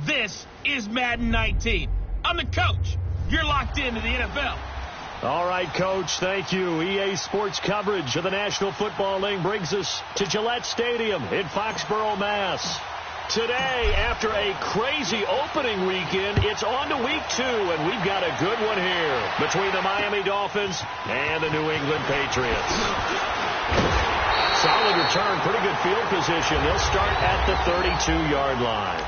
This is Madden 19. I'm the coach. You're locked into the NFL. All right, Coach, thank you. EA Sports coverage of the National Football League brings us to Gillette Stadium in Foxborough, Mass. Today, after a crazy opening weekend, it's on to week 2, and we've got a good one here between the Miami Dolphins and the New England Patriots. Solid return, pretty good field position. They'll start at the 32-yard line.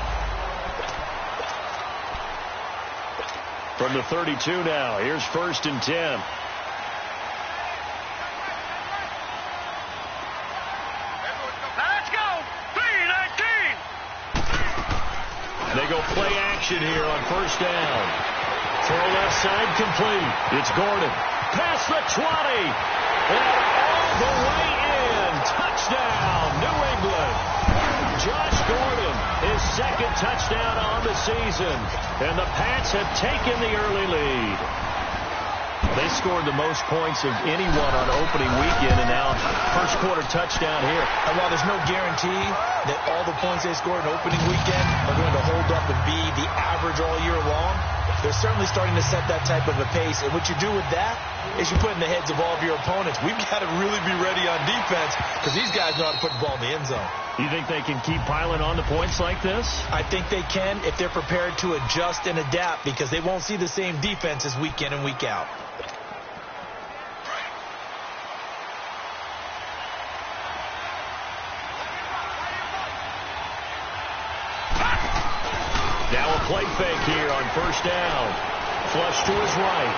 From the 32 now, here's 1st and 10. Let's go! 3-19! They go play action here on 1st down. Throw left side complete. It's Gordon. Past the 20. And all the way in. Touchdown, New England. Josh Gordon, his 2nd touchdown on the season. And the Pats have taken the early lead. They scored the most points of anyone on opening weekend, and now first quarter touchdown here. And while there's no guarantee that all the points they scored in opening weekend are going to hold up and be the average all year long, they're certainly starting to set that type of a pace. And what you do with that is you put in the heads of all of your opponents, we've got to really be ready on defense because these guys know how to put the ball in the end zone. You think they can keep piling on the points like this? I think they can if they're prepared to adjust and adapt because they won't see the same defenses week in and week out. Now a play fake here on 1st down. Flush to his right.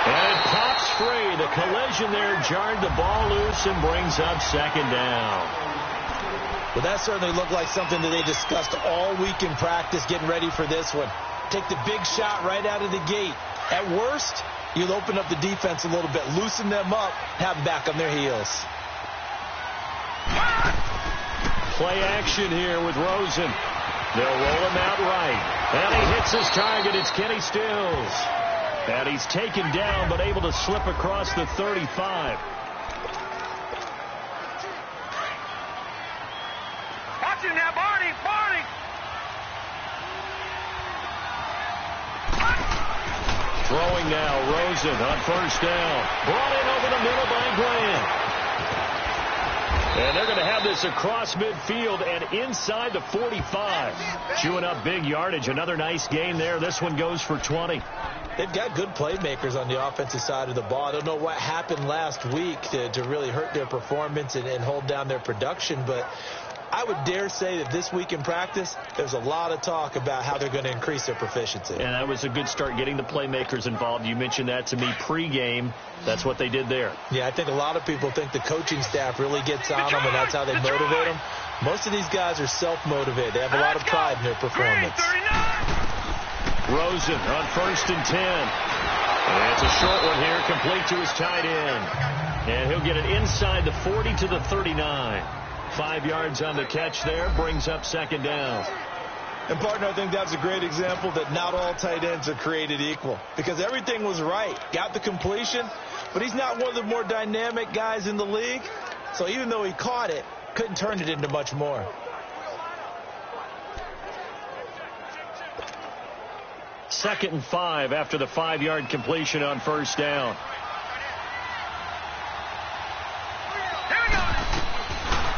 And it pops free. The collision there jarred the ball loose and brings up 2nd down. Well, that certainly looked like something that they discussed all week in practice getting ready for this one. Take the big shot right out of the gate. At worst, you'll open up the defense a little bit, loosen them up, have them back on their heels. Play action here with Rosen. They'll roll him out right. And he hits his target. It's Kenny Stills. And he's taken down but able to slip across the 35. Watch him now, Barney! Barney! Throwing now, Rosen on 1st down. Brought in over the middle by Grant. And they're going to have this across midfield and inside the 45. Chewing up big yardage. Another nice gain there. This one goes for 20. They've got good playmakers on the offensive side of the ball. I don't know what happened last week to really hurt their performance and hold down their production, but I would dare say that this week in practice, there's a lot of talk about how they're going to increase their proficiency. And that was a good start getting the playmakers involved. You mentioned that to me pregame. That's what they did there. Yeah, I think a lot of people think the coaching staff really gets on them, and that's how they motivate them. Most of these guys are self-motivated. They have a lot of pride in their performance. Rosen on 1st and 10. And it's a short one here, complete to his tight end. And he'll get it inside the 40 to the 39. 5 yards on the catch there, brings up 2nd down. And, partner, I think that's a great example that not all tight ends are created equal, because everything was right. Got the completion, but he's not one of the more dynamic guys in the league. So even though he caught it, couldn't turn it into much more. Second and 5 after the 5-yard completion on first down.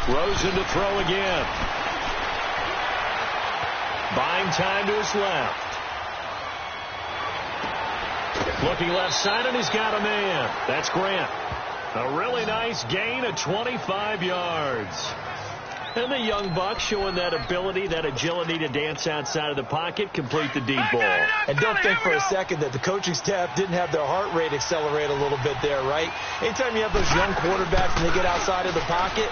Rosen to throw again. Buying time to his left. Looking left side, and he's got a man. That's Grant. A really nice gain of 25 yards. And the young buck showing that ability, that agility to dance outside of the pocket, complete the deep ball. And don't think for a second that the coaching staff didn't have their heart rate accelerate a little bit there, right? Anytime you have those young quarterbacks and they get outside of the pocket,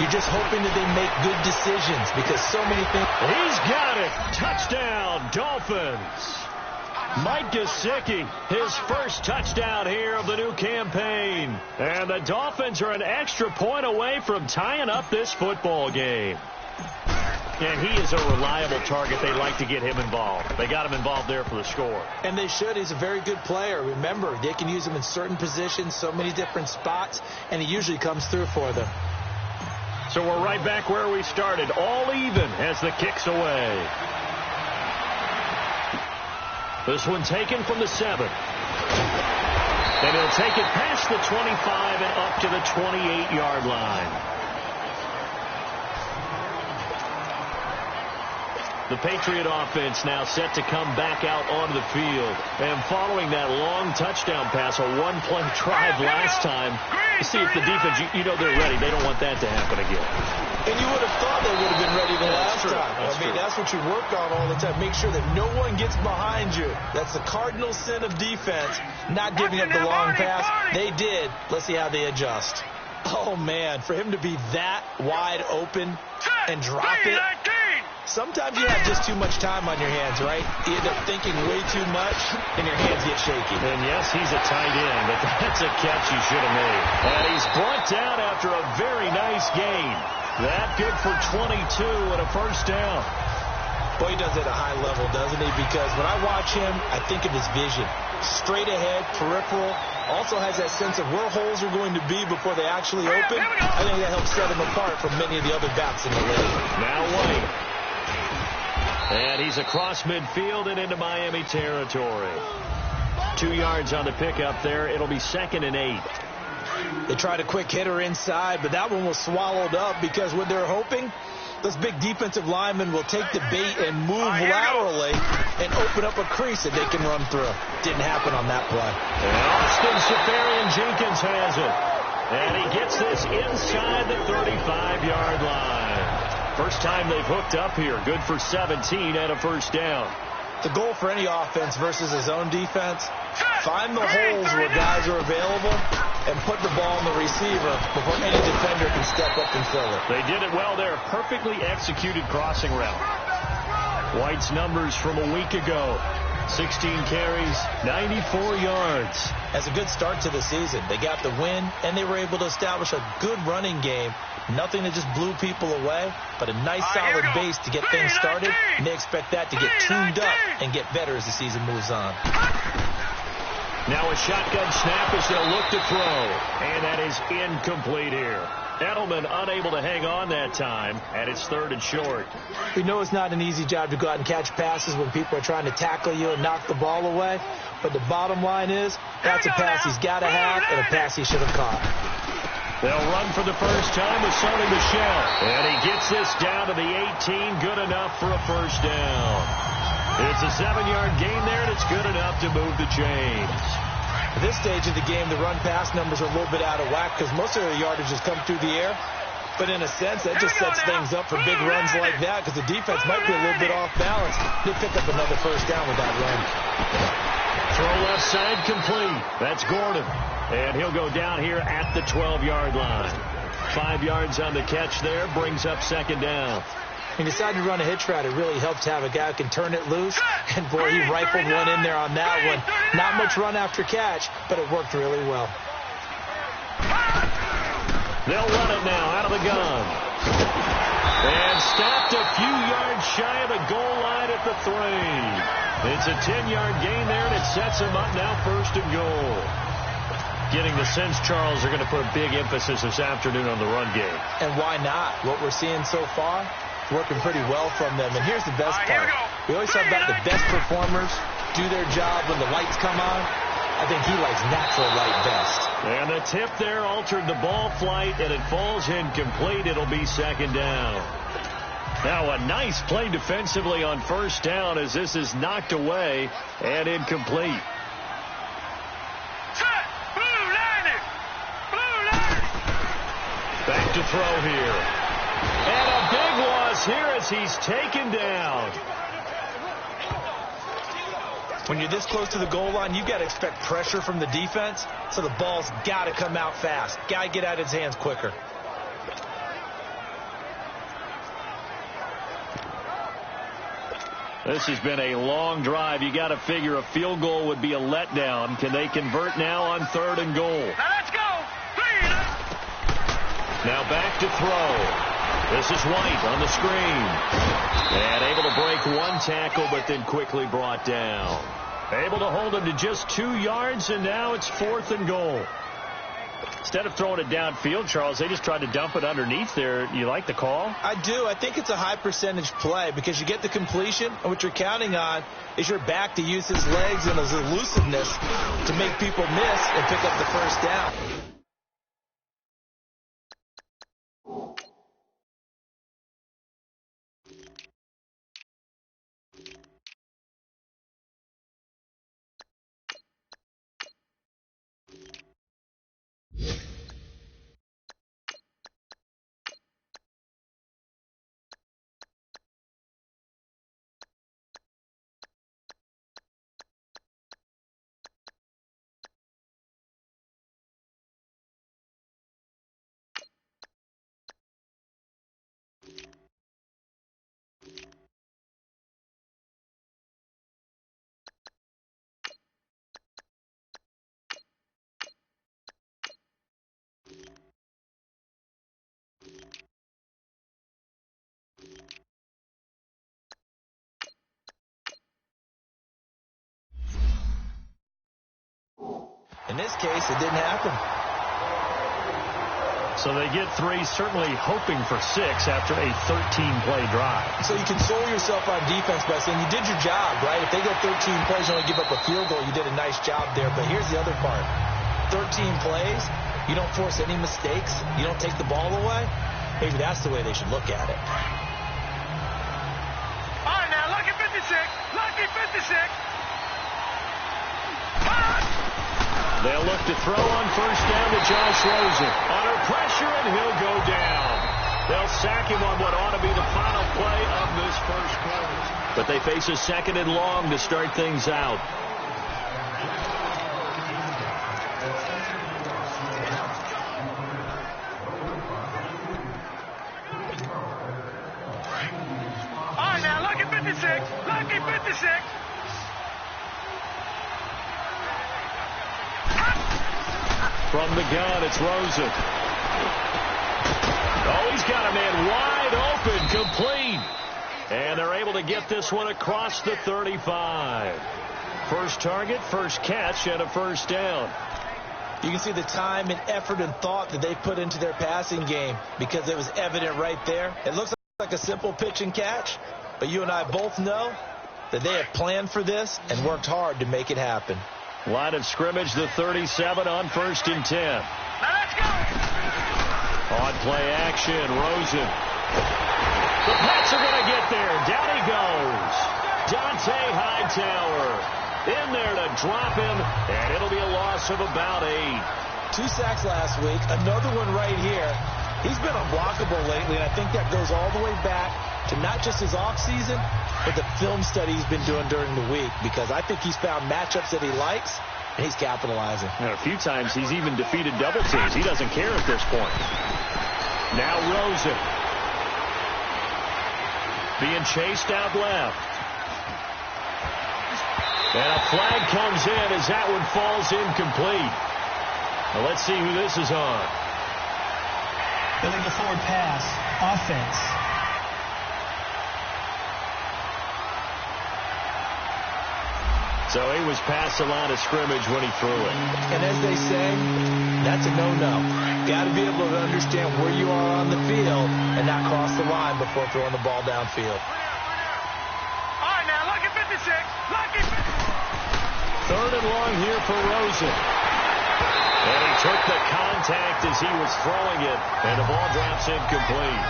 you're just hoping that they make good decisions, because so many things. He's got it. Touchdown, Dolphins. Mike Gesicki, his first touchdown here of the new campaign. And the Dolphins are an extra point away from tying up this football game. And he is a reliable target. They like to get him involved. They got him involved there for the score. And they should. He's a very good player. Remember, they can use him in certain positions, so many different spots, and he usually comes through for them. So we're right back where we started, all even as the kick's away. This one taken from the 7. And he'll take it past the 25 and up to the 28-yard line. The Patriot offense now set to come back out onto the field. And following that long touchdown pass, a one-play drive last time, you see if the defense, you know they're ready. They don't want that to happen again. And you would have thought they would have been ready the last time. That's what you work on all the time. Make sure that no one gets behind you. That's the cardinal sin of defense, not giving up the long pass. They did. Let's see how they adjust. Oh, man, for him to be that wide open and drop it. Sometimes you have just too much time on your hands, right? You end up thinking way too much, and your hands get shaky. And yes, he's a tight end, but that's a catch he should have made. And he's brought down after a very nice gain. That good for 22 and a first down. Boy, he does it at a high level, doesn't he? Because when I watch him, I think of his vision. Straight ahead, peripheral. Also has that sense of where holes are going to be before they actually open. I think that helps set him apart from many of the other backs in the league. Now White. And he's across midfield and into Miami territory. 2 yards on the pickup there. It'll be 2nd and 8. They tried a quick hitter inside, but that one was swallowed up because what they're hoping, those big defensive linemen will take the bait and move laterally and open up a crease that they can run through. Didn't happen on that play. And Austin Seferian-Jenkins has it. And he gets this inside the 35-yard line. First time they've hooked up here. Good for 17 and a first down. The goal for any offense versus his own defense, find the holes where guys are available and put the ball on the receiver before any defender can step up and fill it. They did it well there. Perfectly executed crossing route. White's numbers from a week ago. 16 carries, 94 yards. As a good start to the season, they got the win, and they were able to establish a good running game. Nothing that just blew people away, but a nice solid base to get things started, and they expect that to get tuned up and get better as the season moves on. Now a shotgun snap as they'll look to throw, and that is incomplete here. Edelman unable to hang on that time, and it's 3rd and short. We know it's not an easy job to go out and catch passes when people are trying to tackle you and knock the ball away, but the bottom line is that's a pass he's got to have and a pass he should have caught. They'll run for the first time with Sony Michel, and he gets this down to the 18, good enough for a first down. It's a 7-yard gain there, and it's good enough to move the chains. At this stage of the game, the run-pass numbers are a little bit out of whack because most of the yardage has come through the air. But in a sense, that just sets things up for big runs like that because the defense might be a little bit off balance. They pick up another first down with that run. Throw left side complete. That's Gordon. And he'll go down here at the 12-yard line. 5 yards on the catch there, brings up 2nd down. He decided to run a hitch route. It really helps to have a guy who can turn it loose. And, boy, he rifled one in there on that one. Not much run after catch, but it worked really well. They'll run it now out of the gun. And stopped a few yards shy of the goal line at the 3. It's a 10-yard gain there, and it sets them up now 1st and goal. Getting the sense, Charles, they're going to put a big emphasis this afternoon on the run game. And why not? What we're seeing so far, it's working pretty well from them. And here's the best part. We always talk about the best performers do their job when the lights come on. I think he likes natural light best. And the tip there altered the ball flight, and it falls incomplete. It'll be 2nd down. Now a nice play defensively on 1st down as this is knocked away and incomplete. Back to throw here. And a big loss here as he's taken down. When you're this close to the goal line, you've got to expect pressure from the defense, so the ball's got to come out fast. Got to get out of his hands quicker. This has been a long drive. You got to figure a field goal would be a letdown. Can they convert now on 3rd and goal? Now let's go. Now back to throw. This is White on the screen. And able to break one tackle, but then quickly brought down. Able to hold him to just 2 yards, and now it's 4th and goal. Instead of throwing it downfield, Charles, they just tried to dump it underneath there. You like the call? I do. I think it's a high percentage play because you get the completion, and what you're counting on is your back to use his legs and his elusiveness to make people miss and pick up the 1st down. In this case, it didn't happen. So they get 3, certainly hoping for 6 after a 13-play drive. So you console yourself on defense by saying you did your job, right? If they get 13 plays and only give up a field goal, you did a nice job there. But here's the other part. 13 plays, you don't force any mistakes, you don't take the ball away. Maybe that's the way they should look at it. All right, now, lucky 56. Lucky 56. They'll look to throw on 1st down to Josh Rosen. Under pressure, and he'll go down. They'll sack him on what ought to be the final play of this 1st quarter. But they face a 2nd and long to start things out. All right, now, lucky 56. Lucky 56. From the gun, it's Rosen. Oh, he's got a man wide open, complete. And they're able to get this one across the 35. First target, 1st catch, and a 1st down. You can see the time and effort and thought that they put into their passing game because it was evident right there. It looks like a simple pitch and catch, but you and I both know that they have planned for this and worked hard to make it happen. Line of scrimmage, the 37 on 1st and 10. Now let's go. On play action, Rosen. The Pats are going to get there. Down he goes. Dante Hightower in there to drop him, and it'll be a loss of about 8. 2 sacks last week, another one right here. He's been unblockable lately, and I think that goes all the way back to not just his offseason, but the film study he's been doing during the week, because I think he's found matchups that he likes, and he's capitalizing. A few times he's even defeated double teams. He doesn't care at this point. Now Rosen. Being chased out left. And a flag comes in as that one falls incomplete. Now let's see who this is on. Illegal forward pass. Offense. So he was past the line of scrimmage when he threw it. And as they say, that's a no-no. Got to be able to understand where you are on the field and not cross the line before throwing the ball downfield. All right, now, lucky 56. Lucky 56. Third and long here for Rosen. And he took the contact as he was throwing it, and the ball drops incomplete.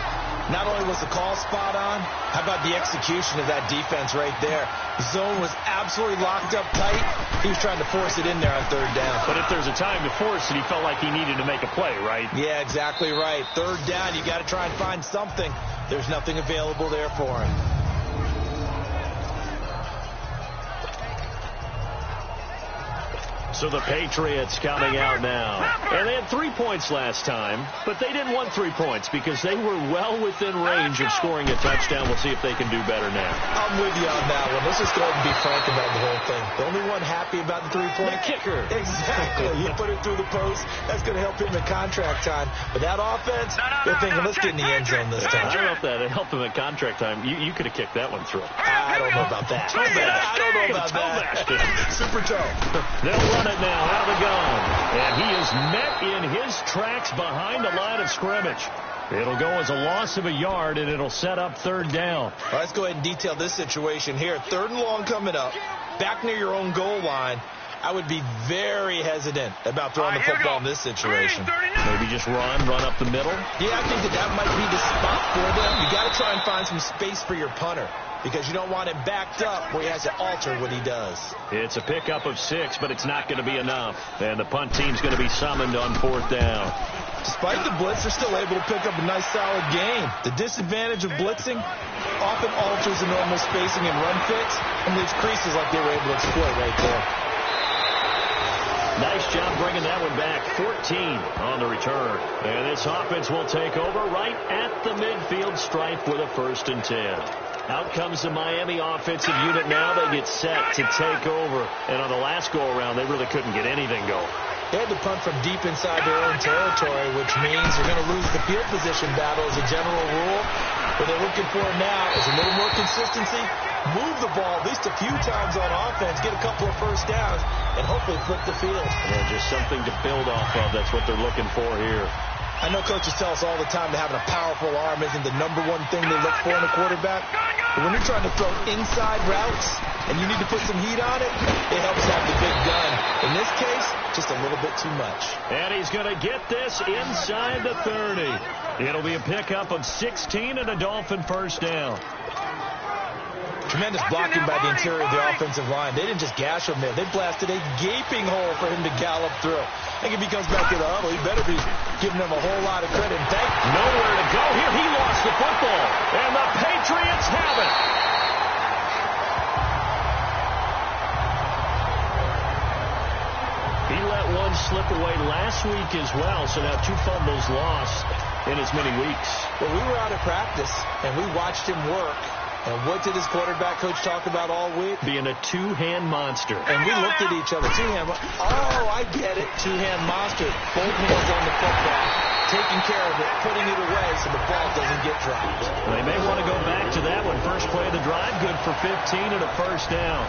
Not only was the call spot on, how about the execution of that defense right there? The zone was absolutely locked up tight. He was trying to force it in there on third down. But if there's a time to force it, he felt like he needed to make a play, right? Yeah, exactly right. Third down, you got to try and find something. There's nothing available there for him. So the Patriots coming out now. And they had 3 points last time, but they didn't want 3 points because they were well within range of scoring a touchdown. We'll see if they can do better now. I'm with you on that one. Let's just go ahead and be frank about the whole thing. The only one happy about the 3-point kicker. Exactly. He put it through the post. That's going to help him in contract time. But that offense, they're thinking, let's get in the end zone this time. I don't know if that helped him in contract time. You could have kicked that one through. I don't know about that. I don't know about that. Super toe. They'll run it now out of the gun. And he is met in his tracks behind the line of scrimmage. It'll go as a loss of a yard, and it'll set up third down. All right, let's go ahead and detail this situation here. Third and long coming up. Back near your own goal line. I would be very hesitant about throwing the football in this situation. Maybe just run up the middle. Yeah, I think that might be the spot for them. You got to try and find some space for your punter because you don't want him backed up where he has to alter what he does. It's a pickup of 6, but it's not going to be enough. And the punt team's going to be summoned on fourth down. Despite the blitz, they're still able to pick up a nice, solid gain. The disadvantage of blitzing often alters the normal spacing and run fits and leaves creases like they were able to exploit right there. Nice job bringing that one back. 14 on the return. And this offense will take over right at the midfield stripe with a 1st and 10. Out comes the Miami offensive unit now. They get set to take over. And on the last go-around, they really couldn't get anything going. They had to punt from deep inside their own territory, which means they're going to lose the field position battle as a general rule. What they're looking for now is a little more consistency, move the ball at least a few times on offense, get a couple of first downs, and hopefully flip the field. Yeah, just something to build off of. That's what they're looking for here. I know coaches tell us all the time that having a powerful arm isn't the #1 thing they look for in a quarterback. But when you're trying to throw inside routes and you need to put some heat on it, it helps have the big gun. In this case, just a little bit too much. And he's going to get this inside the 30. It'll be a pickup of 16 and a Dolphin first down. Tremendous blocking by the interior of the offensive line. They didn't just gash him there. They blasted a gaping hole for him to gallop through. I think if he comes back to the huddle, he better be giving them a whole lot of credit. In fact, nowhere to go here. He lost the football. And the Patriots have it. He let one slip away last week as well, so now 2 fumbles lost in as many weeks. Well, we were out of practice, and we watched him work. And what did his quarterback coach talk about all week? Being a 2-hand monster. And we looked at each other. 2-hand. Oh, I get it. 2-hand monster. Both hands on the football. Taking care of it. Putting it away so the ball doesn't get dropped. They may want to go back to that one. First play of the drive. Good for 15 and a first down.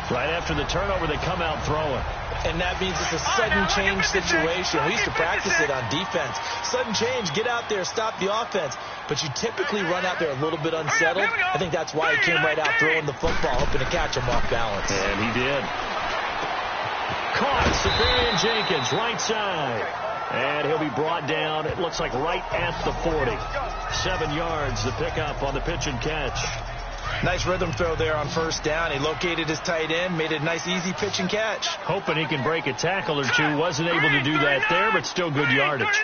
Right after the turnover, they come out throwing. And that means it's a sudden change situation. We used to practice it on defense. Sudden change, get out there, stop the offense. But you typically run out there a little bit unsettled. I think that's why he came right out throwing the football, hoping to catch him off balance. And he did. Caught, Safarian Jenkins, right side. And he'll be brought down, it looks like right at the 40. 7 yards, the pickup on the pitch and catch. Nice rhythm throw there on first down. He located his tight end, made it a nice, easy pitch and catch. Hoping he can break a tackle or two. Wasn't able to do that there, but still good yardage.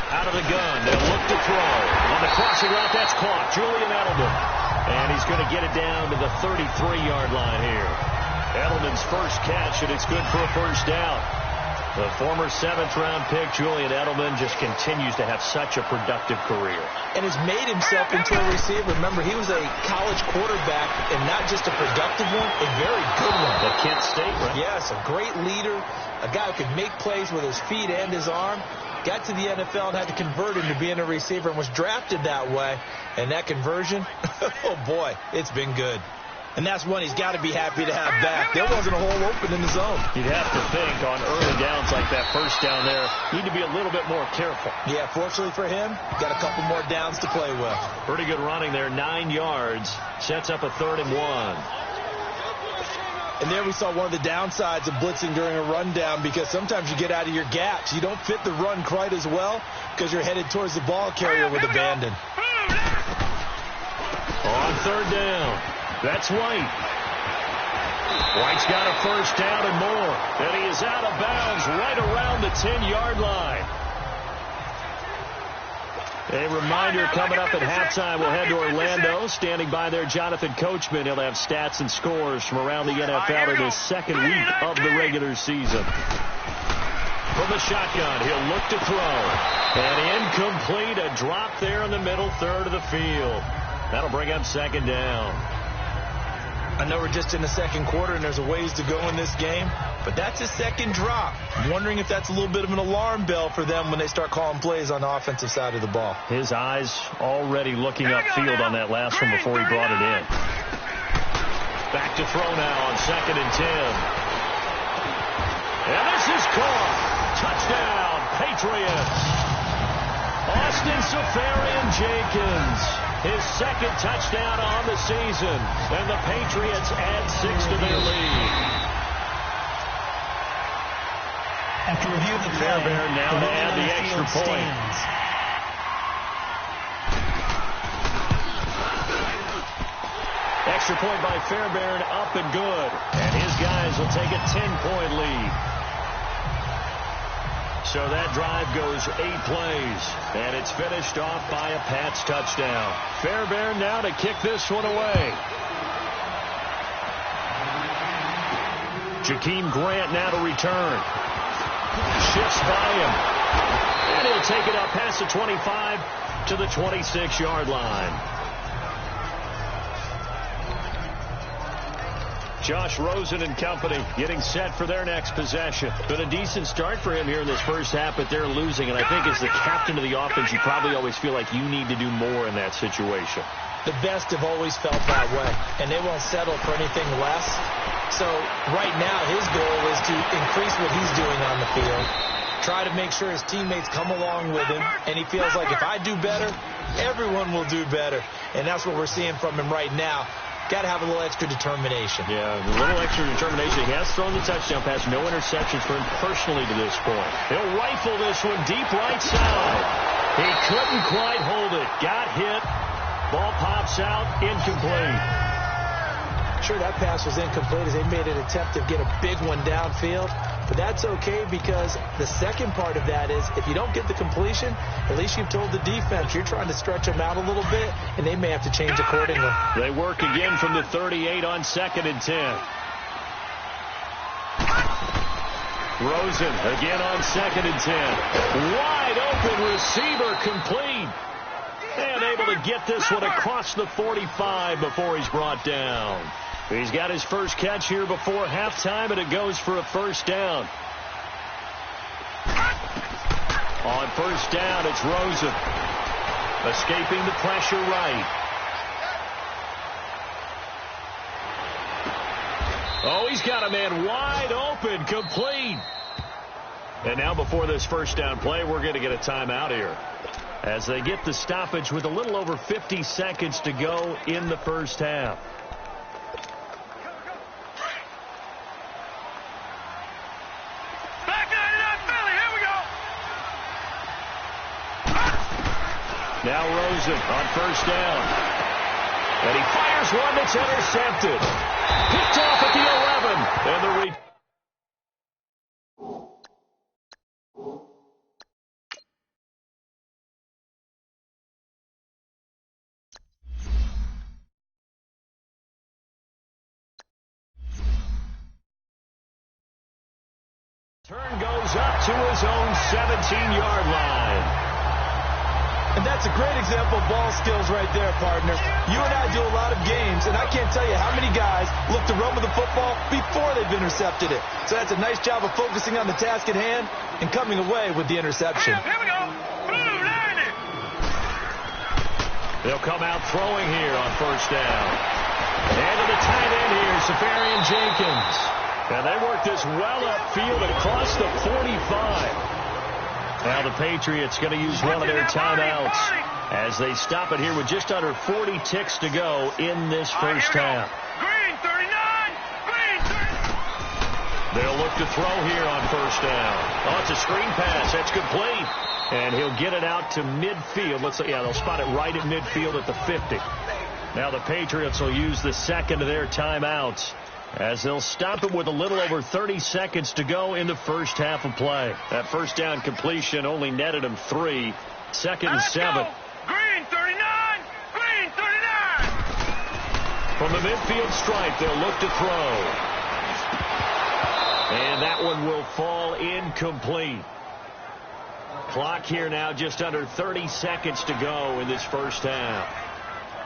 Out of the gun. They'll look to throw. On the crossing route, that's caught. Julian Edelman. And he's going to get it down to the 33-yard line here. Edelman's first catch, and it's good for a first down. The former 7th-round pick, Julian Edelman, just continues to have such a productive career. And has made himself into a receiver. Remember, he was a college quarterback, and not just a productive one, a very good one. At Kent State, right? Yes, a great leader, a guy who could make plays with his feet and his arm. Got to the NFL and had to convert him to being a receiver and was drafted that way. And that conversion, oh boy, it's been good. And that's one he's got to be happy to have back. There wasn't a hole open in the zone. You'd have to think on early downs like that first down there, you need to be a little bit more careful. Yeah, fortunately for him, got a couple more downs to play with. Pretty good running there, 9 yards. Sets up a 3rd and 1. And there we saw one of the downsides of blitzing during a rundown, because sometimes you get out of your gaps. You don't fit the run quite as well because you're headed towards the ball carrier with abandon. On 3rd down, that's White. White's got a first down and more. And he is out of bounds right around the 10-yard line. A reminder coming up at halftime, we'll head to Orlando. Standing by there, Jonathan Coachman. He'll have stats and scores from around the NFL in his second week of the regular season. From the shotgun, he'll look to throw. And incomplete, a drop there in the middle third of the field. That'll bring up 2nd down. I know we're just in the second quarter and there's a ways to go in this game, but that's his second drop. I'm wondering if that's a little bit of an alarm bell for them when they start calling plays on the offensive side of the ball. His eyes already looking upfield on that last one before he brought it in. Back to throw now on 2nd and 10. And this is caught. Touchdown, Patriots. Austin Seferian-Jenkins. His second touchdown on the season. And the Patriots add 6 to their lead. After review of the play, Fairbairn now to add the extra point. Extra point by Fairbairn, up and good. And his guys will take a 10-point lead. So that drive goes 8 plays, and it's finished off by a Pats touchdown. Fairbairn now to kick this one away. Jakeem Grant now to return. Shifts by him. And he'll take it up past the 25 to the 26-yard line. Josh Rosen and company getting set for their next possession. Been a decent start for him here in this first half, but they're losing. And I think as the captain of the offense, you probably always feel like you need to do more in that situation. The best have always felt that way, and they won't settle for anything less. So right now his goal is to increase what he's doing on the field, try to make sure his teammates come along with him, and he feels like if I do better, everyone will do better. And that's what we're seeing from him right now. Got to have a little extra determination. Yeah, a little extra determination. He has thrown the touchdown pass. No interceptions for him personally to this point. He'll rifle this one deep right side. He couldn't quite hold it. Got hit. Ball pops out. Incomplete. Sure, that pass was incomplete as they made an attempt to get a big one downfield. But that's okay, because the second part of that is if you don't get the completion, at least you've told the defense you're trying to stretch them out a little bit, and they may have to change accordingly. They work again from the 38 on 2nd and 10. Rosen again on 2nd and 10. Wide open receiver, complete. And able to get this one across the 45 before he's brought down. He's got his first catch here before halftime, and it goes for a first down. On first down, it's Rosen. Escaping the pressure right. Oh, he's got a man wide open, complete. And now before this first down play, we're going to get a timeout here, as they get the stoppage with a little over 50 seconds to go in the first half. Now Rosen on first down. And he fires one that's intercepted. Picked off at the 11. And the turn goes up to his own 17-yard line. And that's a great example of ball skills right there, partner. You and I do a lot of games, and I can't tell you how many guys look to run with the football before they've intercepted it. So that's a nice job of focusing on the task at hand and coming away with the interception. Here we go. Blue 90. They'll come out throwing here on first down. And to the tight end here, Seirus13's. And they work this well upfield across the 45. Now the Patriots going to use one of their timeouts as they stop it here with just under 40 ticks to go in this first half. Green 39. Green 39. They'll look to throw here on first down. Oh, it's a screen pass. That's complete. And he'll get it out to midfield. They'll spot it right at midfield at the 50. Now the Patriots will use the second of their timeouts as they'll stop it with a little over 30 seconds to go in the first half of play. That first down completion only netted him 3. Second and 7. Green 39. Green 39. From the midfield stripe, they'll look to throw. And that one will fall incomplete. Clock here now just under 30 seconds to go in this first half.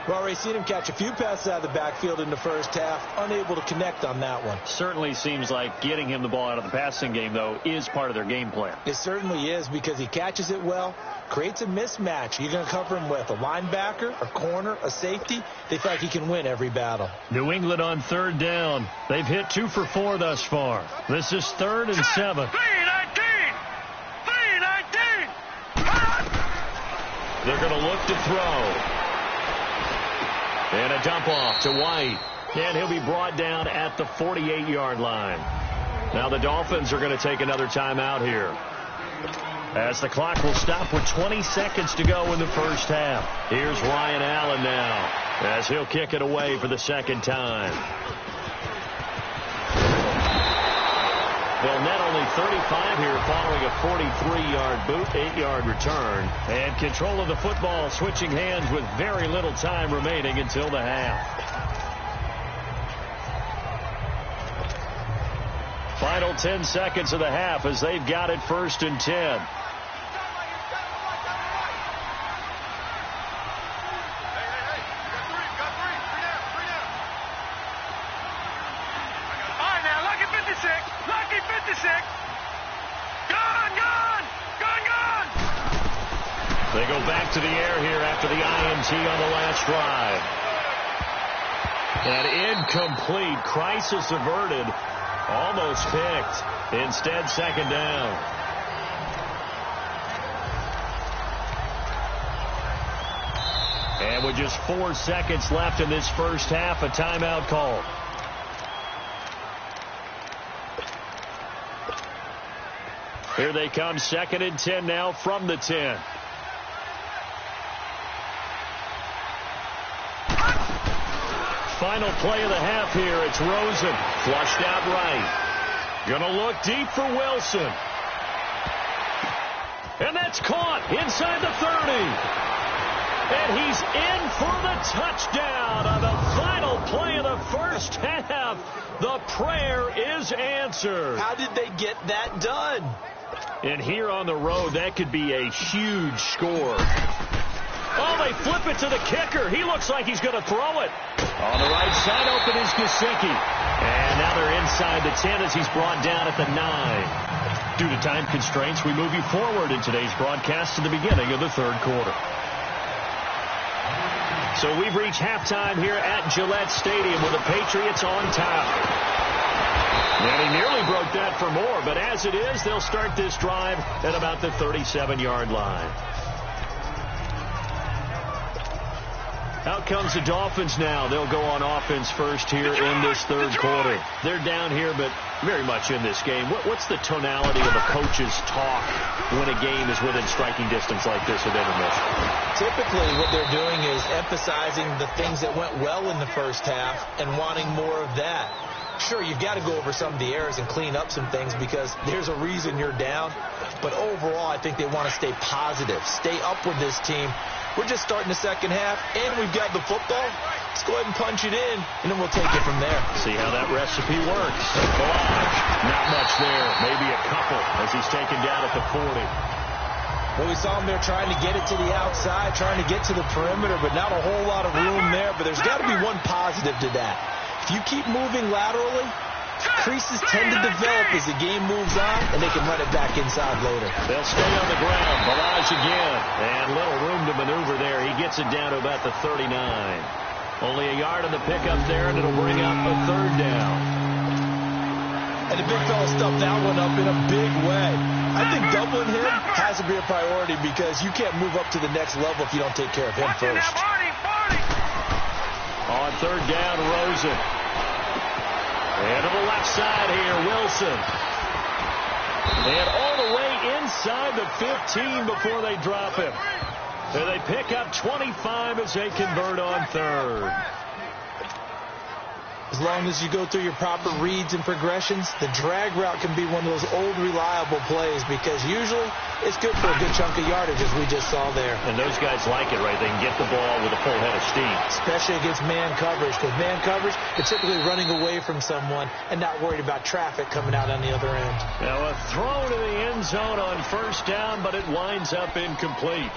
We've already seen him catch a few passes out of the backfield in the first half, unable to connect on that one. Certainly seems like getting him the ball out of the passing game, though, is part of their game plan. It certainly is, because he catches it well, creates a mismatch. You're going to cover him with a linebacker, a corner, a safety. They feel like he can win every battle. New England on third down. They've hit 2 for 4 thus far. This is 3rd and 7. 319. 319. They're going to look to throw. And a dump off to White. And he'll be brought down at the 48-yard line. Now the Dolphins are going to take another timeout here, as the clock will stop with 20 seconds to go in the first half. Here's Ryan Allen now, as he'll kick it away for the second time. They'll net only 35 here following a 43-yard boot, 8-yard return. And control of the football switching hands with very little time remaining until the half. Final 10 seconds of the half as they've got it 1st and 10. They go back to the air here after the INT on the last drive. And incomplete. Crisis averted. Almost picked. Instead, second down. And with just 4 seconds left in this first half, a timeout call. Here they come, 2nd and 10 now from the 10. Final play of the half here. It's Rosen. Flushed out right. Gonna look deep for Wilson. And that's caught inside the 30. And he's in for the touchdown on the final play of the first half. The prayer is answered. How did they get that done? And here on the road, that could be a huge score. Oh, they flip it to the kicker. He looks like he's going to throw it. On the right side, open is Gesicki. And now they're inside the 10 as he's brought down at the 9. Due to time constraints, we move you forward in today's broadcast to the beginning of the 3rd quarter. So we've reached halftime here at Gillette Stadium with the Patriots on top. And he nearly broke that for more, but as it is, they'll start this drive at about the 37-yard line. Out comes the Dolphins now. They'll go on offense first here in this 3rd quarter. They're down here, but very much in this game. What's the tonality of a coach's talk when a game is within striking distance like this at intermission? Typically, what they're doing is emphasizing the things that went well in the first half and wanting more of that. Sure, you've got to go over some of the errors and clean up some things because there's a reason you're down. But overall, I think they want to stay positive, stay up with this team. We're just starting the second half, and we've got the football. Let's go ahead and punch it in, and then we'll take it from there. See how that recipe works. Balaj, not much there. Maybe a couple as he's taken down at the 40. Well, we saw him there trying to get it to the outside, trying to get to the perimeter, but not a whole lot of room there. But there's got to be one positive to that. If you keep moving laterally, Creases tend to develop as the game moves on, and they can run it back inside later. They'll stay on the ground. Balaj again. And little room to maneuver there. He gets it down to about the 39. Only a yard on the pickup there, and it'll bring up a third down. And the big fella stuffed that one up in a big way. I think doubling him has to be a priority because you can't move up to the next level if you don't take care of him first. On third down, Rosen. And to the left side here, Wilson. And all the way inside the 15 before they drop him. And they pick up 25 as they convert on third. As long as you go through your proper reads and progressions, the drag route can be one of those old reliable plays because usually it's good for a good chunk of yardage as we just saw there. And those guys like it, right? They can get the ball with a full head of steam. Especially against man coverage because man coverage, they're typically running away from someone and not worried about traffic coming out on the other end. Now a throw to the end zone on first down, but it winds up incomplete.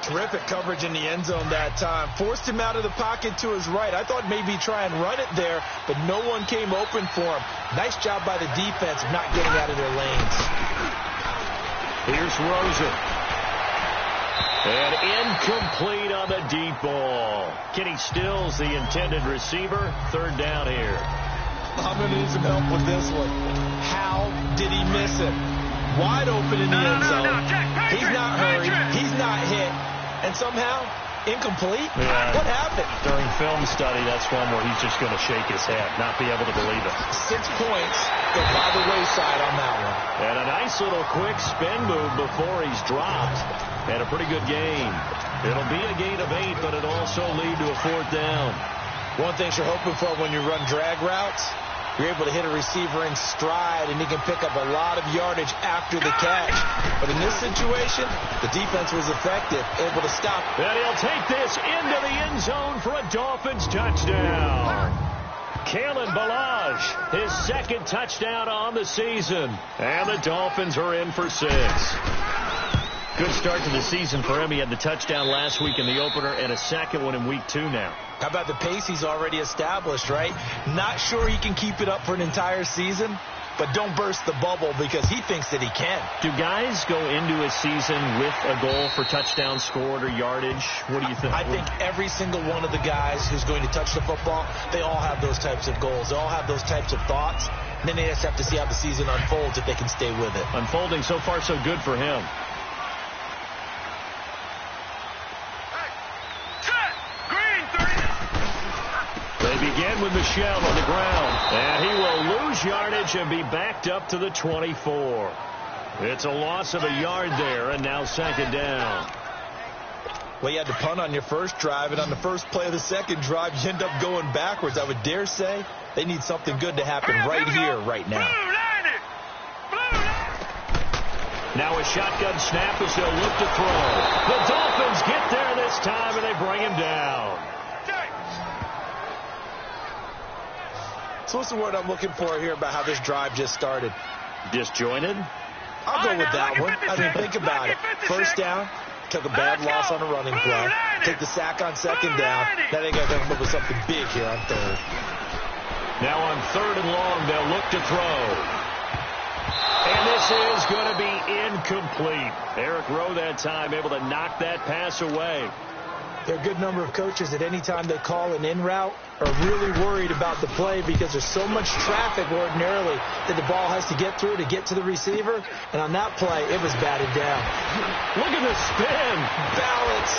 Terrific coverage in the end zone that time. Forced him out of the pocket to his right. I thought maybe try and run it there, but no one came open for him. Nice job by the defense of not getting out of their lanes. Here's Rosen. And incomplete on the deep ball. Kenny Stills, the intended receiver. Third down here. I'm going to need some help with this one. How did he miss it? Wide open in the end zone. He's not hurried. He's not hit. And somehow, incomplete? Yeah. What happened? During film study, that's one where he's just going to shake his head, not be able to believe it. 6 points go by the wayside on that one. And a nice little quick spin move before he's dropped. And a pretty good gain. It'll be a gain of 8, but it'll also lead to a fourth down. One thing you're hoping for when you run drag routes, you're able to hit a receiver in stride, and he can pick up a lot of yardage after the catch. But in this situation, the defense was effective, able to stop. And he'll take this into the end zone for a Dolphins touchdown. Kalen Balaj, his second touchdown on the season. And the Dolphins are in for 6. Good start to the season for him. He had the touchdown last week in the opener and a second one in week 2 now. How about the pace he's already established, right? Not sure he can keep it up for an entire season, but don't burst the bubble because he thinks that he can. Do guys go into a season with a goal for touchdown scored or yardage? What do you think? I think every single one of the guys who's going to touch the football, they all have those types of goals. They all have those types of thoughts. And then they just have to see how the season unfolds if they can stay with it. Unfolding so far so good for him. Begin with Michelle on the ground, and he will lose yardage and be backed up to the 24. It's a loss of a yard there, and now second down. Well, you had to punt on your first drive, and on the first play of the second drive, you end up going backwards. I would dare say they need something good to happen right here, right now. Now a shotgun snap as they'll look to throw. The Dolphins get there this time, and they bring him down. So what's the word I'm looking for here about how this drive just started? Disjointed? I'll go with that one. I mean, think about it. First down, took a bad loss on a running play. Take the sack on second down. Now they got to come up with something big here on third. Now on third and long, they'll look to throw. And this is going to be incomplete. Eric Rowe that time able to knock that pass away. There are a good number of coaches at any time they call an in route are really worried about the play because there's so much traffic ordinarily that the ball has to get through to get to the receiver. And on that play, it was batted down. Look at the spin. Balance.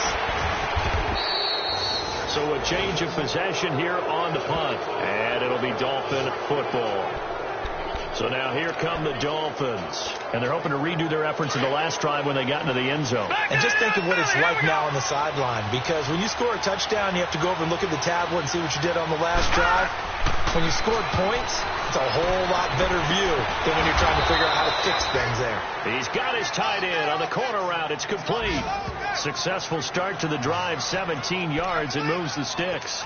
So a change of possession here on the punt. And it'll be Dolphin football. So now here come the Dolphins. And they're hoping to redo their efforts in the last drive when they got into the end zone. And just think of what it's like now on the sideline. Because when you score a touchdown, you have to go over and look at the tablet and see what you did on the last drive. When you scored points, it's a whole lot better view than when you're trying to figure out how to fix things there. He's got his tight end on the corner route. It's complete. Successful start to the drive, 17 yards, and moves the sticks.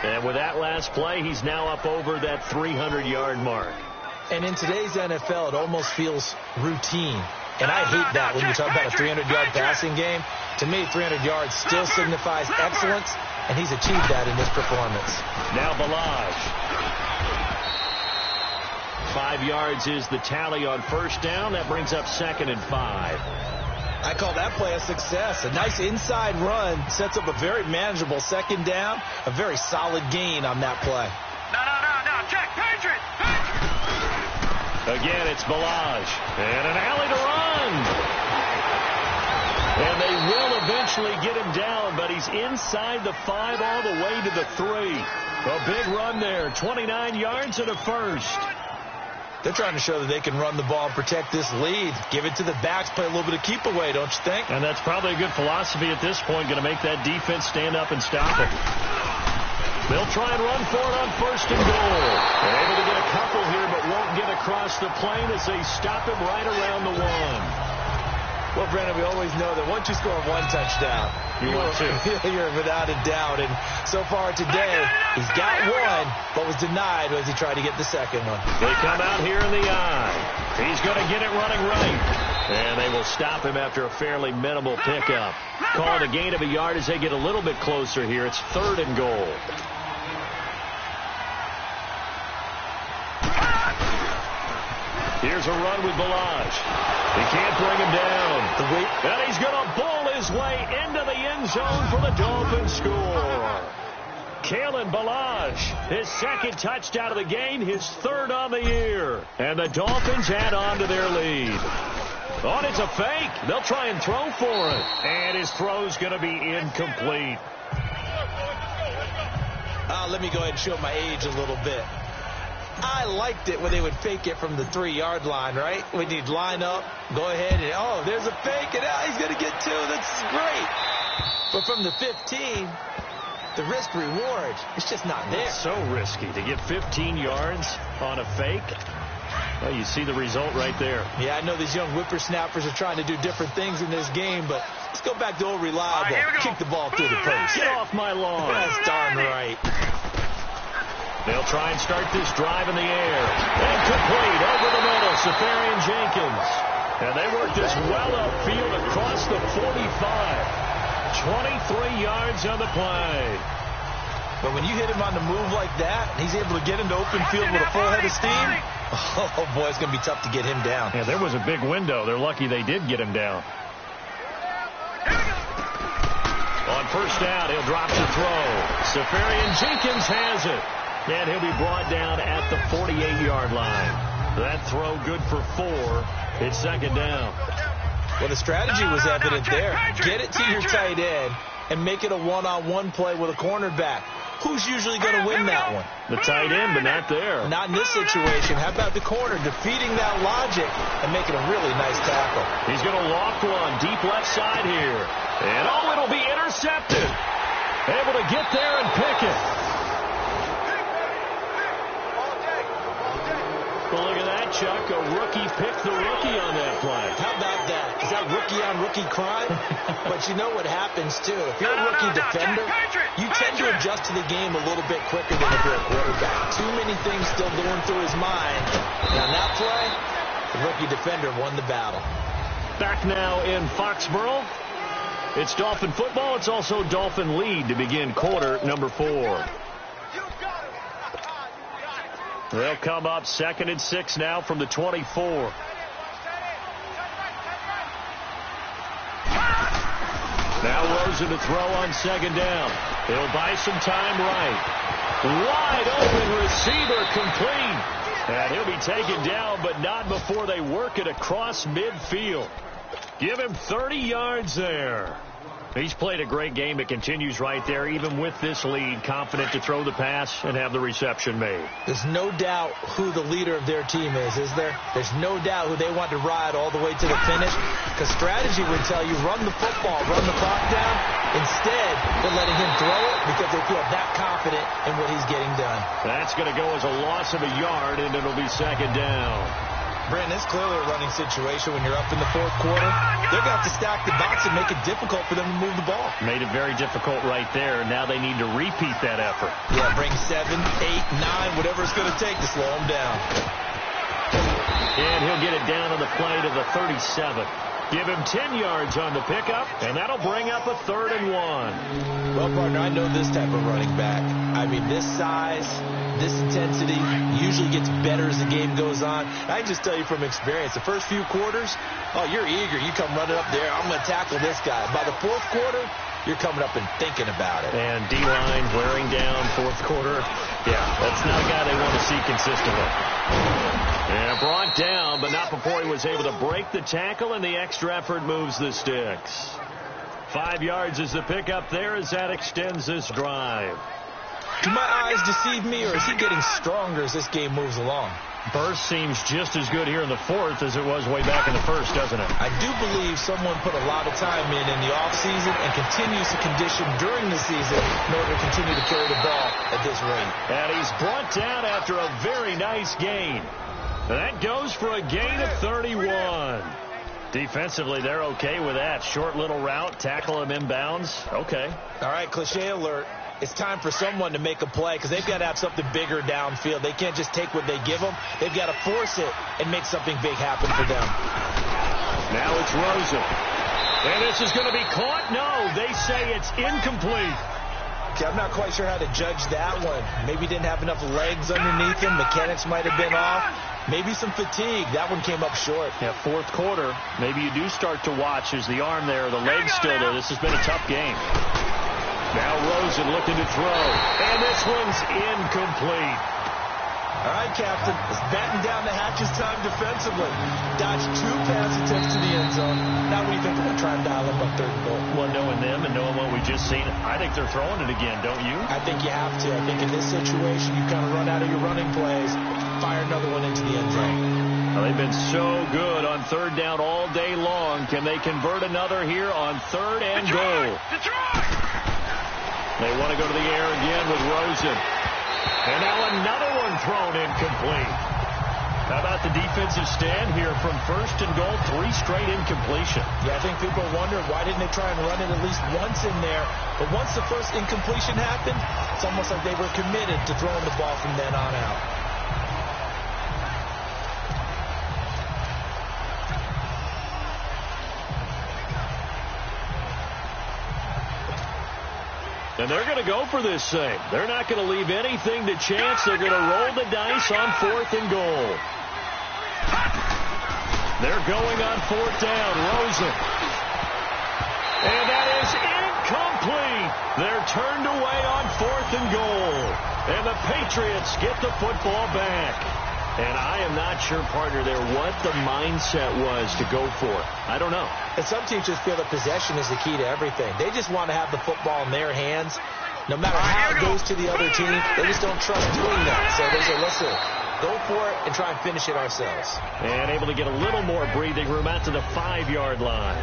And with that last play, he's now up over that 300-yard mark. And in today's NFL, it almost feels routine. And I hate that when you talk about a 300-yard passing game. To me, 300 yards still signifies excellence, and he's achieved that in this performance. Now Balaj. 5 yards is the tally on first down. That brings up 2nd and 5. I call that play a success. A nice inside run sets up a very manageable 2nd down. A very solid gain on that play. No. Check. Patriot. Again, it's Balaj. And an alley to run. And they will eventually get him down, but he's inside the 5 all the way to the 3. A big run there. 29 yards and a first. They're trying to show that they can run the ball and protect this lead. Give it to the backs, play a little bit of keep away, don't you think? And that's probably a good philosophy at this point, going to make that defense stand up and stop it. They'll try and run for it on 1st and goal. They're able to get a couple here, but won't get across the plane as they stop him right around the 1. Well, Brandon, we always know that once you score 1 touchdown, you're without a doubt. And so far today, he's got 1, but was denied as he tried to get the 2nd one. They come out here in the eye. He's going to get it running right. And they will stop him after a fairly minimal pickup. Call it a gain of a yard as they get a little bit closer here. It's 3rd and goal. Here's a run with Balaj. He can't bring him down. And he's going to bowl his way into the end zone for the Dolphins score. Kalen Balaj, his 2nd touchdown of the game, his 3rd on the year. And the Dolphins add on to their lead. Oh, it's a fake. They'll try and throw for it. And his throw's going to be incomplete. Let me go ahead and show my age a little bit. I liked it when they would fake it from the 3-yard line, right? When you'd line up, go ahead and, oh, there's a fake, and he's going to get 2. That's great. But from the 15, the risk-reward, it's just not there. It's so risky to get 15 yards on a fake. Well, you see the result right there. Yeah, I know these young whippersnappers are trying to do different things in this game, but let's go back to old reliable. Kick the ball through the post. Get off my lawn. That's darn right. They'll try and start this drive in the air. Incomplete over the middle. Safarian Jenkins. And they work this well upfield across the 45. 23 yards on the play. But when you hit him on the move like that, and he's able to get into open field with a full head of steam, oh, boy, it's going to be tough to get him down. Yeah, there was a big window. They're lucky they did get him down. On 1st down, he'll drop the throw. Safarian Jenkins has it. And he'll be brought down at the 48-yard line. That throw good for 4. It's 2nd down. Well, the strategy was evident there. Get it to your tight end and make it a one-on-one play with a cornerback. Who's usually going to win that one? The tight end, but not there. Not in this situation. How about the corner defeating that logic and making a really nice tackle? He's going to loft one deep left side here. And, it'll be intercepted. Able to get there and pick it. Well, look at that, Chuck. A rookie picked the rookie on that play. How about that? Is that rookie-on-rookie crime? But you know what happens, too. If you're a rookie defender, you tend to adjust to the game a little bit quicker than if you're a quarterback. Too many things still going through his mind. And on that play, the rookie defender won the battle. Back now in Foxborough. It's Dolphin football. It's also Dolphin lead to begin quarter number 4. They'll come up 2nd and 6 now from the 24. Now Rosen to throw on 2nd down. He'll buy some time right. Wide open receiver complete. And he'll be taken down, but not before they work it across midfield. Give him 30 yards there. He's played a great game. It continues right there, even with this lead, confident to throw the pass and have the reception made. There's no doubt who the leader of their team is there? There's no doubt who they want to ride all the way to the finish, because strategy would tell you run the football, run the clock down. Instead, they're letting him throw it because they feel that confident in what he's getting done. That's going to go as a loss of a yard, and it'll be 2nd down. Brandon, it's clearly a running situation when you're up in the 4th quarter. They're going to have to stack the box and make it difficult for them to move the ball. Made it very difficult right there. Now they need to repeat that effort. Yeah, bring 7, 8, 9, whatever it's going to take to slow them down. And he'll get it down on the play to the 37. Give him 10 yards on the pickup, and that'll bring up a 3rd and 1. Well, partner, I know this type of running back. I mean, this size, this intensity usually gets better as the game goes on. I can just tell you from experience, the first few quarters, oh, you're eager. You come running up there, I'm going to tackle this guy. By the fourth quarter, you're coming up and thinking about it. And D-line wearing down fourth quarter. Yeah, that's not a guy they want to see consistently. And brought down, but not before he was able to break the tackle, and the extra effort moves the sticks. 5 yards is the pickup there as that extends this drive. Do my eyes deceive me, or is he getting stronger as this game moves along? Burst seems just as good here in the fourth as it was way back in the first, doesn't it? I do believe someone put a lot of time in the offseason and continues to condition during the season in order to continue to carry the ball at this rate. And he's brought down after a very nice gain. That goes for a gain of 31. Defensively, they're okay with that. Short little route, tackle him inbounds. Okay. All right, cliche alert. It's time for someone to make a play because they've got to have something bigger downfield. They can't just take what they give them. They've got to force it and make something big happen for them. Now it's Rosen. And this is going to be caught? No, they say it's incomplete. Okay, I'm not quite sure how to judge that one. Maybe didn't have enough legs underneath him. Mechanics might have been off. Maybe some fatigue. That one came up short. Yeah, fourth quarter. Maybe you do start to watch as the arm there, the leg's still there. This has been a tough game. Now Rosen looking to throw. And this one's incomplete. All right, Captain. It's batten down the hatches time defensively. Dodged 2 pass attempts to the end zone. Now what do you think they're going to try and dial up on third and goal? Well, knowing them and knowing what we just seen, I think they're throwing it again, don't you? I think you have to. I think in this situation, you kind of run out of your running plays, fire another one into the end zone. Well, they've been so good on third down all day long. Can they convert another here on third and goal? They want to go to the air again with Rosen. And now another one thrown incomplete. How about the defensive stand here from first and goal, 3 straight incompletion? Yeah, I think people are wondering why didn't they try and run it at least once in there. But once the first incompletion happened, it's almost like they were committed to throwing the ball from then on out. And they're going to go for this thing. They're not going to leave anything to chance. They're going to roll the dice on fourth and goal. They're going on fourth down. Rosen. And that is incomplete. They're turned away on fourth and goal. And the Patriots get the football back. And I am not sure, partner, there what the mindset was to go for it. I don't know. And some teams just feel that possession is the key to everything. They just want to have the football in their hands. No matter how it goes to the other team, they just don't trust doing that. So they say, listen, go for it and try and finish it ourselves. And able to get a little more breathing room out to the 5-yard line.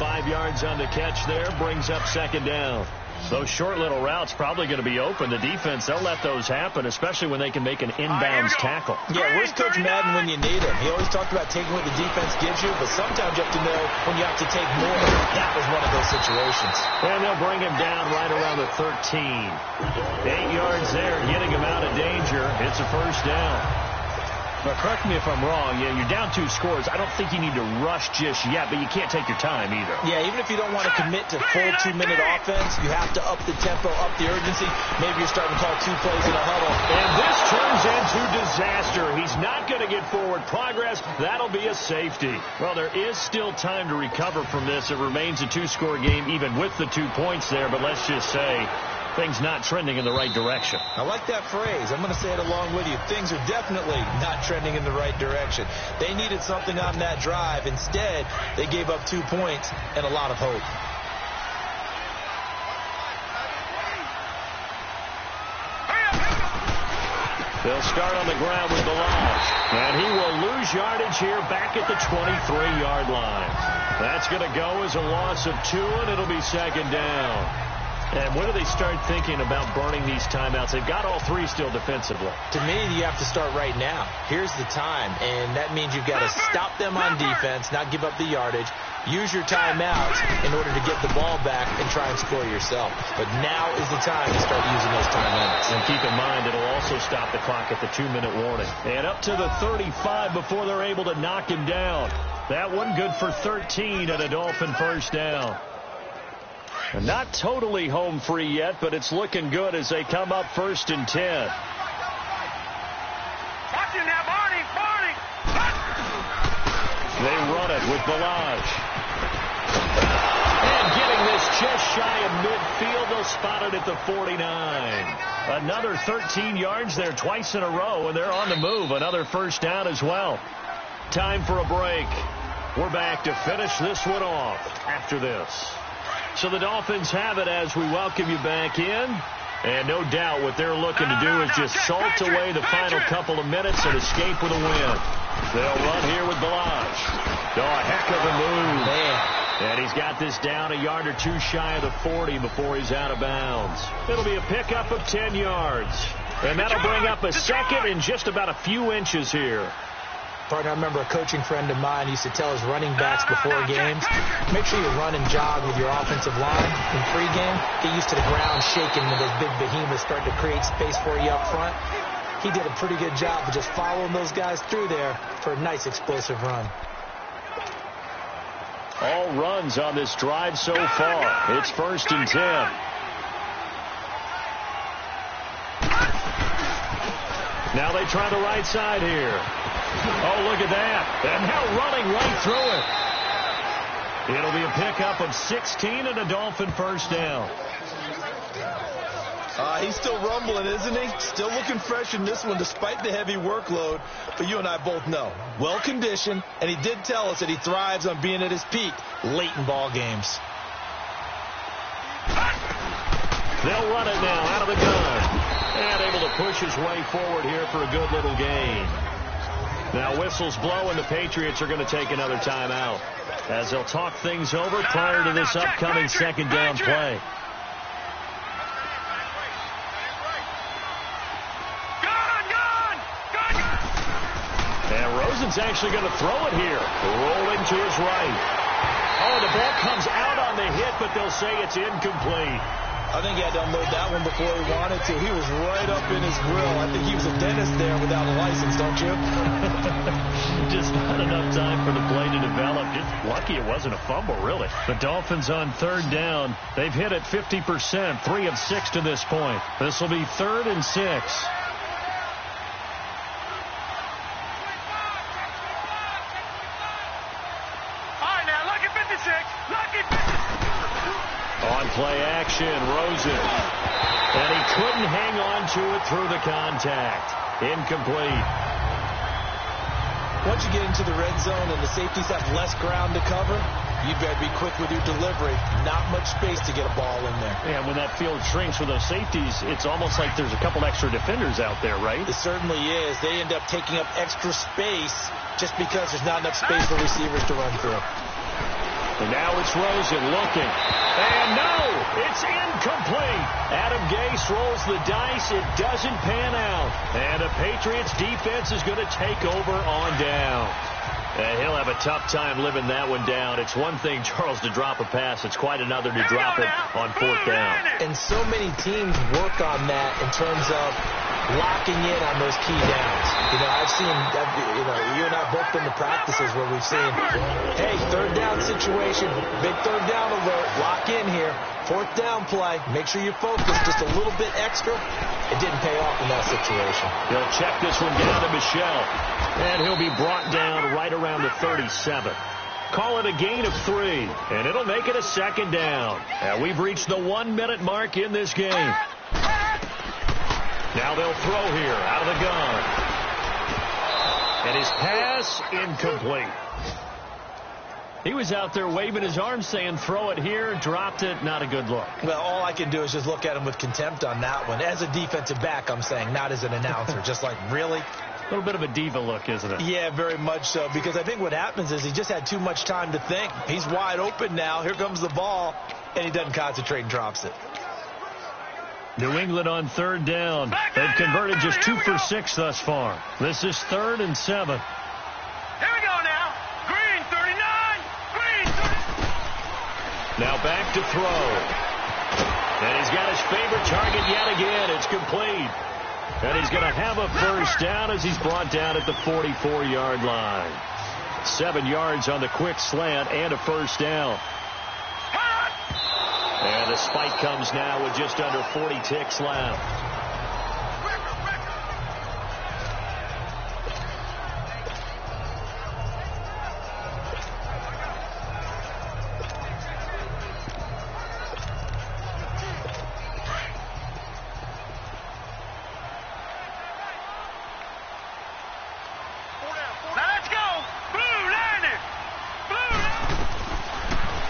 5 yards on the catch there, brings up second down. Those short little routes probably going to be open. The defense, they'll let those happen, especially when they can make an inbounds tackle. Yeah, where's Coach Madden when you need him? He always talked about taking what the defense gives you, but sometimes you have to know when you have to take more. That was one of those situations. And they'll bring him down right around the 13. 8 yards there, getting him out of danger. It's a first down. Now, correct me if I'm wrong. Yeah, you're down 2 scores. I don't think you need to rush just yet, but you can't take your time either. Yeah, even if you don't want to commit to full 2-minute offense, you have to up the tempo, up the urgency. Maybe you're starting to call 2 plays in a huddle. And this turns into disaster. He's not going to get forward progress. That'll be a safety. Well, there is still time to recover from this. It remains a 2-score game, even with the 2 points there, but let's just say things not trending in the right direction. I like that phrase. I'm going to say it along with you. Things are definitely not trending in the right direction. They needed something on that drive. Instead, they gave up 2 points and a lot of hope. They'll start on the ground with the loss. And he will lose yardage here back at the 23-yard line. That's going to go as a loss of 2, and it'll be second down. And when do they start thinking about burning these timeouts? They've got all 3 still defensively. To me, you have to start right now. Here's the time, and that means you've got to stop them on defense, not give up the yardage, use your timeouts in order to get the ball back and try and score yourself. But now is the time to start using those timeouts. And keep in mind, it'll also stop the clock at the 2-minute warning. And up to the 35 before they're able to knock him down. That one good for 13 and a Dolphin first down. Not totally home free yet, but it's looking good as they come up 1st and 10. Watch him now, Barney. They run it with Balaj. And getting this just shy of midfield, they'll spot it at the 49. Another 13 yards there twice in a row, and they're on the move. Another first down as well. Time for a break. We're back to finish this one off after this. So the Dolphins have it as we welcome you back in. And no doubt what they're looking to do is just salt away the final couple of minutes and escape with a win. They'll run here with Balaj. Oh, a heck of a move. Man. And he's got this down a yard or two shy of the 40 before he's out of bounds. It'll be a pickup of 10 yards. And that'll bring up a second in just about a few inches here. Partner, I remember a coaching friend of mine used to tell his running backs before games, make sure you run and jog with your offensive line in pregame. Get used to the ground shaking when those big behemoths start to create space for you up front. He did a pretty good job of just following those guys through there for a nice explosive run. All runs on this drive so far. It's 1st and 10. Now they try the right side here. Oh, look at that. And now running right through it. It'll be a pickup of 16 and a Dolphin first down. He's still rumbling, isn't he? Still looking fresh in this one despite the heavy workload. But you and I both know, well-conditioned, and he did tell us that he thrives on being at his peak late in ball games. They'll run it now out of the gun. And able to push his way forward here for a good little gain. Now whistles blow, and the Patriots are going to take another timeout as they'll talk things over prior to this upcoming second down play. And Rosen's actually going to throw it here. Rolling to his right. Oh, the ball comes out on the hit, but they'll say it's incomplete. I think he had to unload that one before he wanted to. He was right up in his grill. I think he was a dentist there without a license, don't you? Just not enough time for the play to develop. Just lucky it wasn't a fumble, really. The Dolphins on 3rd down. They've hit it 50%, 3 of 6 to this point. This will be 3rd and 6. On play action, Rosen. And he couldn't hang on to it through the contact. Incomplete. Once you get into the red zone and the safeties have less ground to cover, you better be quick with your delivery. Not much space to get a ball in there. And when that field shrinks with those safeties, it's almost like there's a couple extra defenders out there, right? It certainly is. They end up taking up extra space just because there's not enough space for receivers to run through. And now it's Rosen looking. And no, it's incomplete. Adam Gase rolls the dice. It doesn't pan out. And the Patriots defense is going to take over on down. And he'll have a tough time living that one down. It's one thing, Charles, to drop a pass. It's quite another to drop it on 4th down. And so many teams work on that in terms of locking in on those key downs. You know, I've seen, you and I both been to practices where we've seen, hey, 3rd down situation, big 3rd down alert, lock in here, 4th down play, make sure you're focused just a little bit extra. It didn't pay off in that situation. He'll check this one down to Michel, and he'll be brought down right around the 37. Call it a gain of 3, and it'll make it a 2nd down. And we've reached the 1-minute mark in this game. Now they'll throw here out of the gun. And his pass incomplete. He was out there waving his arms saying throw it here, dropped it, not a good look. Well, all I can do is just look at him with contempt on that one. As a defensive back, I'm saying, not as an announcer. Just like, really? A little bit of a diva look, isn't it? Yeah, very much so. Because I think what happens is he just had too much time to think. He's wide open now. Here comes the ball. And he doesn't concentrate and drops it. New England on 3rd down. They've converted just 2 for 6 thus far. This is 3rd and 7. Here we go now. Green 39. Green 30. Now back to throw. And he's got his favorite target yet again. It's complete. And he's going to have a first down as he's brought down at the 44-yard line. 7 yards on the quick slant and a first down. And the spike comes now with just under 40 ticks left.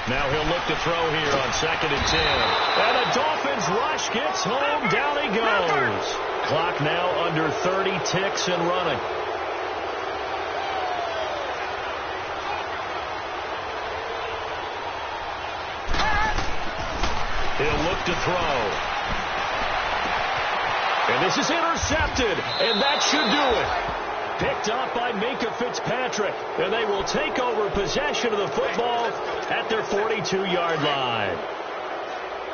Now he'll look to throw here on 2nd and 10. And the Dolphins rush gets home. Down he goes. Clock now under 30 ticks and running. He'll look to throw. And this is intercepted. And that should do it. Picked up by Minka Fitzpatrick. And they will take over possession of the football at their 42-yard line.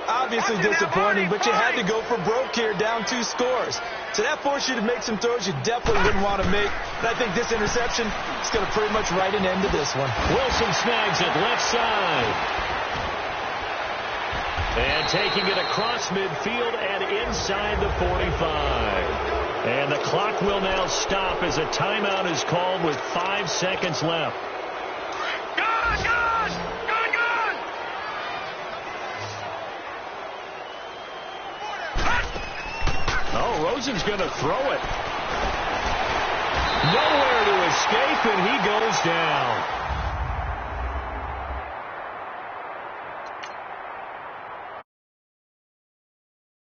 Obviously disappointing, but you had to go for broke here, down 2 scores. So that forced you to make some throws you definitely wouldn't want to make. And I think this interception is going to pretty much write an end to this one. Wilson snags it left side. And taking it across midfield and inside the 45. And the clock will now stop as a timeout is called with 5 seconds left. Oh, Rosen's going to throw it. Nowhere to escape, and he goes down.